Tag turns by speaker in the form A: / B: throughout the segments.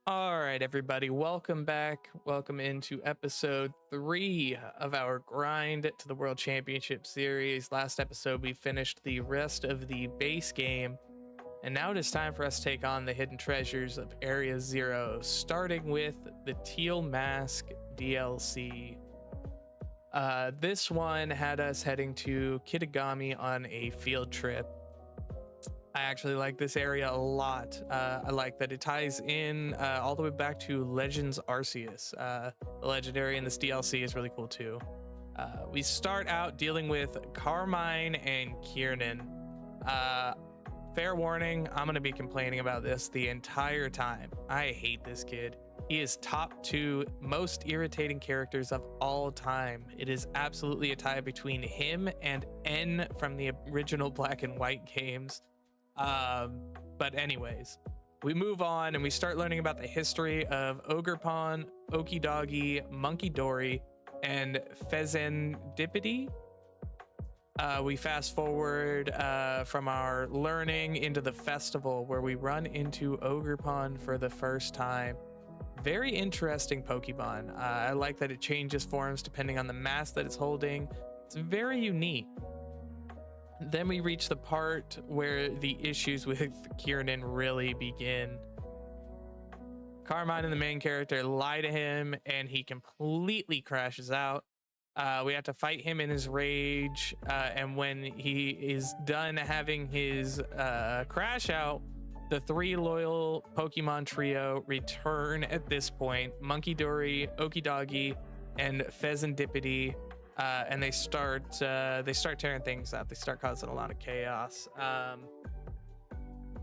A: All right, everybody, welcome back. Welcome into episode 3 of our grind to the World Championship series. Last episode, we finished the rest of the base game, and now it is time for us to take on the hidden treasures of Area Zero, starting with the Teal Mask DLC. This one had us heading to Kitagami on a field trip. I actually like this area a lot. I like that it ties in all the way back to Legends Arceus. The legendary in this DLC is really cool too. We start out dealing with Carmine and Kiernan. Fair warning, I'm going to be complaining about this the entire time. I hate this kid. He is top 2 most irritating characters of all time. It is absolutely a tie between him and N from the original Black and White games. But anyways, we move on and we start learning about the history of Ogerpon, Okidagi, Monkey Dory, and Fezandipity. We fast forward from our learning into the festival where we run into Ogerpon for the first time. Very interesting Pokemon. I like that it changes forms depending on the mask that it's holding. It's very unique. Then we reach the part where the issues with Kiernan really begin. Carmine and the main character lie to him and he completely crashes out. We have to fight him in his rage, and when he is done having his crash out, the 3 loyal Pokemon trio return at this point: Monkey Dory, Okidagi, and Fezandipity. And they start tearing things up. They start causing a lot of chaos.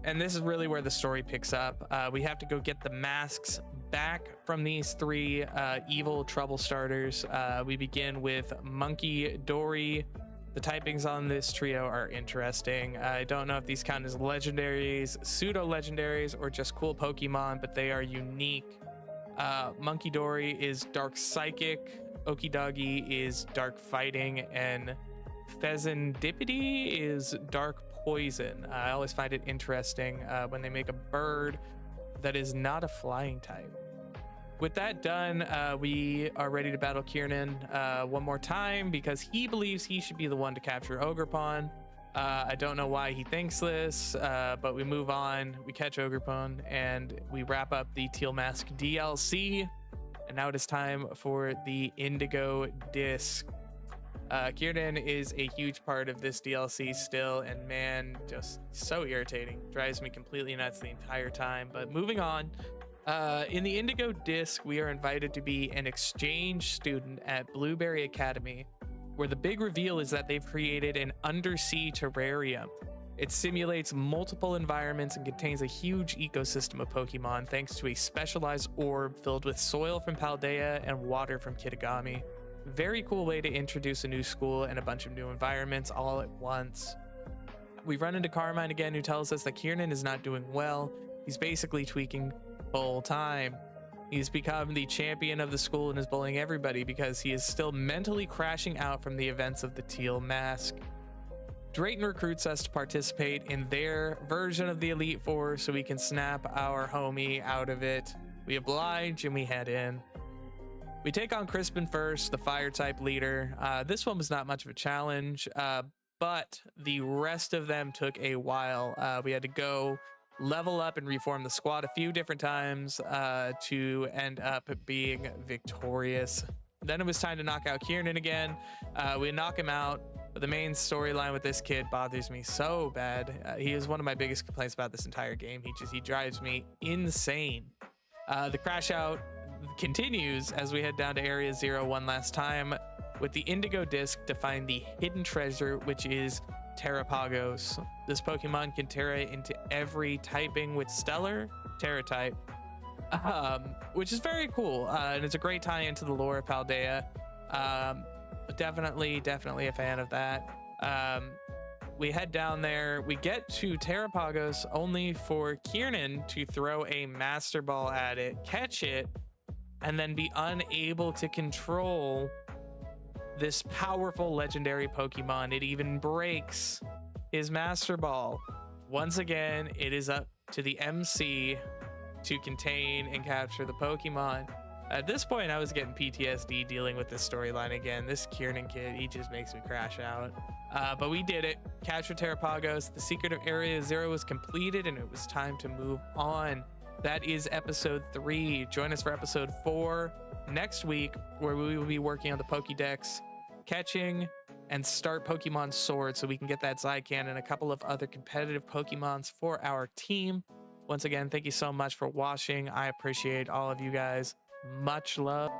A: And this is really where the story picks up. We have to go get the masks back from these 3 evil trouble starters. We begin with Monkey Dory. The typings on this trio are interesting. I don't know if these count as legendaries, pseudo legendaries, or just cool Pokemon, but they are unique. Monkey Dory is Dark Psychic. Okidagi is Dark Fighting, and Fezandipity is Dark Poison. I always find it interesting when they make a bird that is not a flying type. With that done, we are ready to battle Kiernan one more time because he believes he should be the one to capture Ogerpon. I don't know why he thinks this, but we move on. We catch Ogerpon, and we wrap up the Teal Mask DLC. And now it is time for the Indigo Disc. Kiernan is a huge part of this DLC still, and man, just so irritating. Drives me completely nuts the entire time. But moving on, in the Indigo Disc, we are invited to be an exchange student at Blueberry Academy, where the big reveal is that they've created an undersea terrarium. It simulates multiple environments and contains a huge ecosystem of Pokemon thanks to a specialized orb filled with soil from Paldea and water from Kitagami. Very cool way to introduce a new school and a bunch of new environments all at once. We run into Carmine again, who tells us that Kiernan is not doing well. He's basically tweaking full time. He's become the champion of the school and is bullying everybody because he is still mentally crashing out from the events of the Teal Mask. Drayton recruits us to participate in their version of the Elite Four so we can snap our homie out of it. We oblige and we head in. We take on Crispin first, the fire type leader. This one was not much of a challenge, but the rest of them took a while. We had to go level up and reform the squad a few different times to end up being victorious. Then it was time to knock out Kiernan again. We knock him out. But the main storyline with this kid bothers me so bad. He is one of my biggest complaints about this entire game. He drives me insane. The crash out continues as we head down to Area Zero one last time with the Indigo Disc to find the hidden treasure, which is Terrapagos. This Pokemon can Terra into every typing with Stellar, Terra type, which is very cool. And it's a great tie into the lore of Paldea. Definitely a fan of that. We head down there. We get to Terrapagos only for Kiernan to throw a Master Ball at it, catch it, and then be unable to control this powerful legendary Pokemon. It even breaks his Master Ball. Once again, it is up to the MC to contain and capture the Pokemon. At this point, I was getting PTSD dealing with this storyline again. This Kiernan kid, he just makes me crash out. But we did it. Captured Terrapagos. The secret of Area Zero was completed, and it was time to move on. That is episode 3. Join us for episode 4 next week, where we will be working on the Pokédex, catching and start Pokemon Sword so we can get that Zycan and a couple of other competitive Pokemons for our team. Once again, thank you so much for watching. I appreciate all of you guys. Much love.